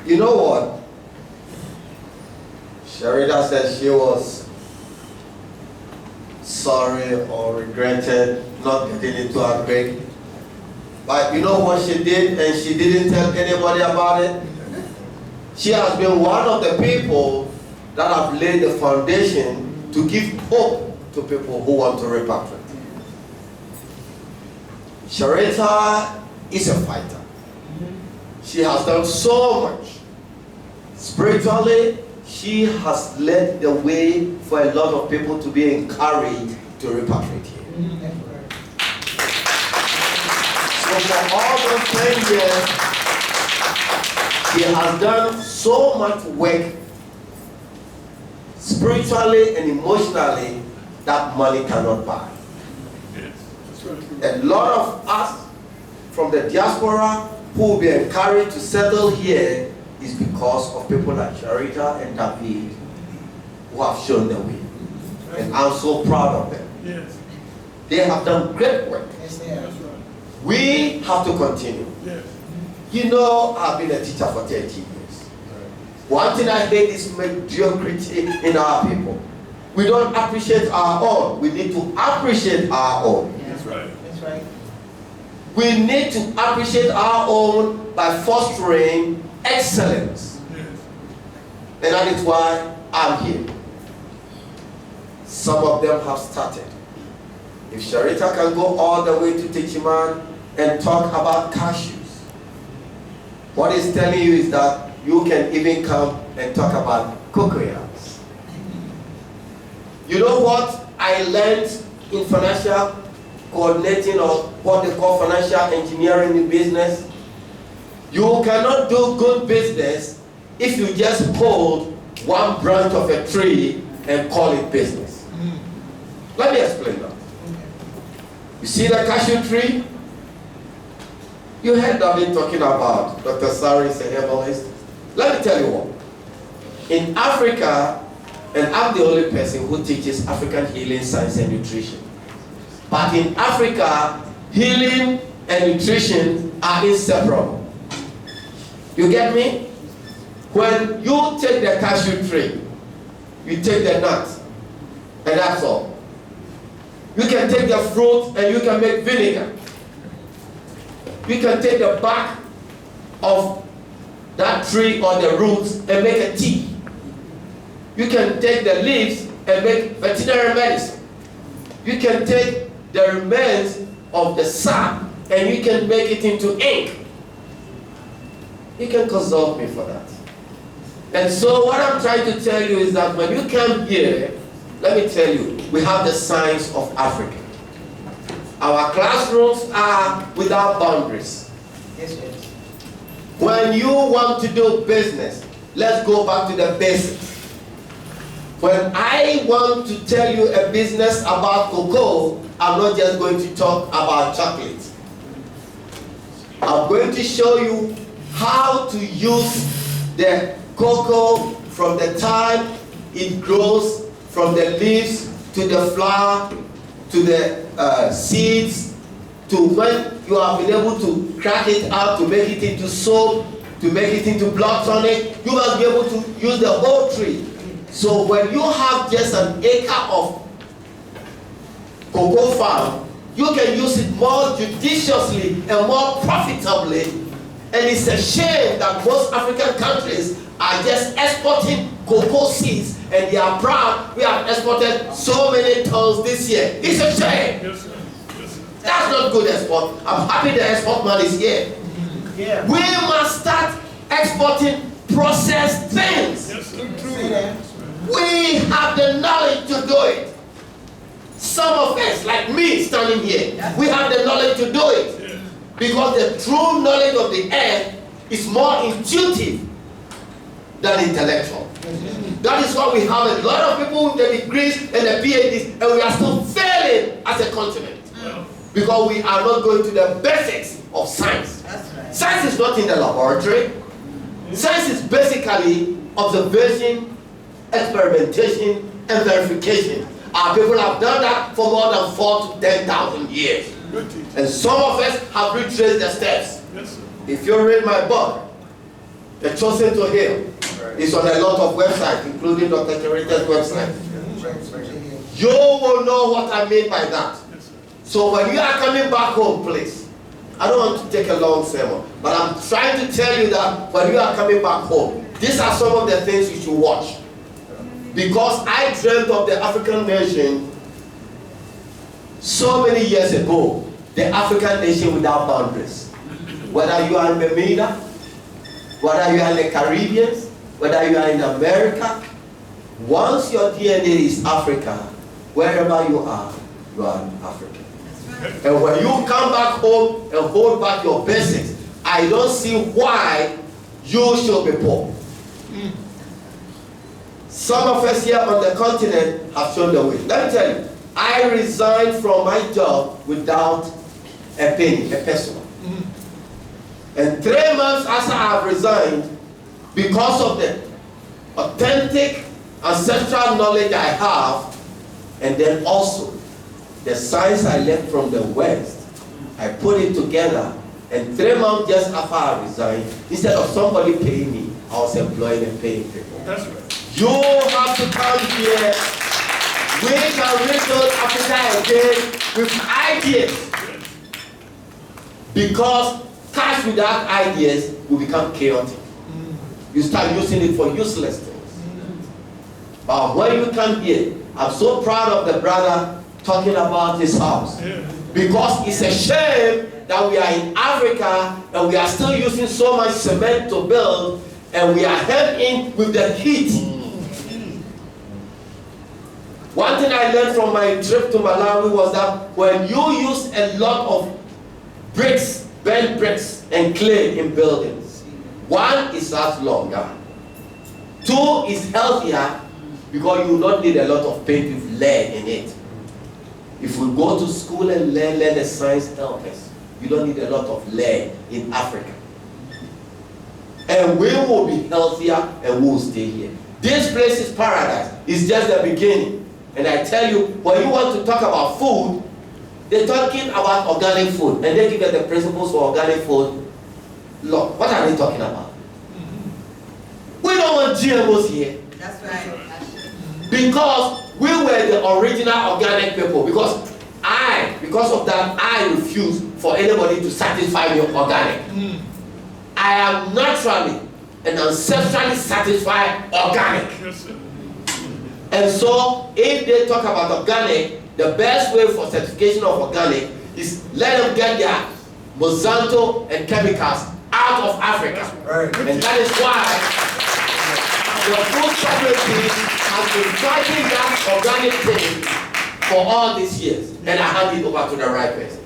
You know what? Sharita said she was sorry or regretted not getting into her grade. But you know what she did, and she didn't tell anybody about it? She has been one of the people that have laid the foundation to give hope to people who want to repatriate. Sharita is a fighter. She has done so much. Spiritually, she has led the way for a lot of people to be encouraged to repatriate here. So for all those 10 years, she has done so much work spiritually and emotionally that money cannot buy. A lot of us from the diaspora who will be encouraged to settle here is because of people like Sharita and David who have shown the way. And I'm so proud of them. Yes. They have done great work. Yes, they have. We have to continue. Yes. You know, I've been a teacher for 30 years. One thing I hate is mediocrity in our people. We don't appreciate our own. We need to appreciate our own. That's right. That's right. We need to appreciate our own by fostering excellence. Yes. And that is why I'm here. Some of them have started. If Sharita can go all the way to Techiman and talk about cashews, what it's telling you is that you can even come and talk about cocoyams. You know what I learned in financial coordinating, or what they call financial engineering in business? You cannot do good business if you just hold one branch of a tree and call it business. Let me explain that. You see the cashew tree? You heard David talking about Dr. Asare is a herbalist. Let me tell you what. In Africa, and I'm the only person who teaches African healing science and nutrition. But in Africa, healing and nutrition are inseparable. You get me? When you take the cashew tree, you take the nut, and that's all. You can take the fruit and you can make vinegar. You can take the bark of that tree or the roots and make a tea. You can take the leaves and make veterinary medicine. You can take the remains of the sap and you can make it into ink. You can consult me for that. And so what I'm trying to tell you is that when you come here, let me tell you, we have the science of Africa. Our classrooms are without boundaries. Yes, yes. When you want to do business, let's go back to the basics. When I want to tell you a business about cocoa, I'm not just going to talk about chocolate. I'm going to show you how to use the cocoa from the time it grows, from the leaves to the flower to the seeds, to when you have been able to crack it out to make it into soap, to make it into blood tonic. You must be able to use the whole tree. So when you have just an acre of cocoa farm, you can use it more judiciously and more profitably. And it's a shame that most African countries are just exporting cocoa seeds, and they are proud we have exported so many tons this year. It's a shame. Yes, sir. Yes, sir. That's not good export. I'm happy the export man is here. Yeah. We must start exporting processed things. Yes, sir. We have the knowledge to do it. Some of us, like me standing here, we have the knowledge to do it. Yes. Because the true knowledge of the earth is more intuitive than intellectual. That is why we have a lot of people with the degrees and the PhDs, and we are still failing as a continent. Because we are not going to the basics of science. Right. Science is not in the laboratory. Science is basically observation, experimentation, and verification. Our people have done that for more than 4,000 to 10,000 years. And some of us have retraced the steps. Yes, sir. If you read my book, The Chosen to Heal. It's on a lot of websites, including Dr. Charita's website. You will know what I mean by that. So when you are coming back home, please, I don't want to take a long sermon, but I'm trying to tell you that when you are coming back home, these are some of the things you should watch. Because I dreamt of the African nation so many years ago, the African nation without boundaries. Whether you are in Bermuda, whether you are in the Caribbean, whether you are in America, once your DNA is Africa, wherever you are an African. And when you come back home and hold back your basics, I don't see why you should be poor. Some of us here on the continent have shown the way. Let me tell you, I resigned from my job without a penny, a peso. And 3 months after I have resigned, because of the authentic ancestral knowledge I have, and then also the science I learned from the West, I put it together, and 3 months just after I resigned, instead of somebody paying me, I was employing and paying people. That's right. You have to come here. We can rebuild Africa again with ideas. Because cash without ideas will become chaotic. You start using it for useless things. But when you come here, I'm so proud of the brother talking about his house. Because it's a shame that we are in Africa and we are still using so much cement to build and we are hemmed in with the heat. One thing I learned from my trip to Malawi was that when you use a lot of bricks, bent bricks and clay in buildings, 1, it lasts longer. 2, is healthier because you will not need a lot of paint with lead in it. If we go to school and learn, let the science help us. You don't need a lot of lead in Africa. And we will be healthier and we will stay here. This place is paradise. It's just the beginning. And I tell you, when you want to talk about food, they're talking about organic food. And they give you the principles for organic food. Look, what are they talking about? We don't want GMOs here. That's right. Because we were the original organic people. Because of that, I refuse for anybody to satisfy me organic. I am naturally and ancestrally satisfied organic. And so, if they talk about organic, the best way for certification of organic is let them get their Monsanto and chemicals out of Africa. Right. And that is why the food sovereignty has been fighting that organic thing for all these years. And I hand it over to the right person.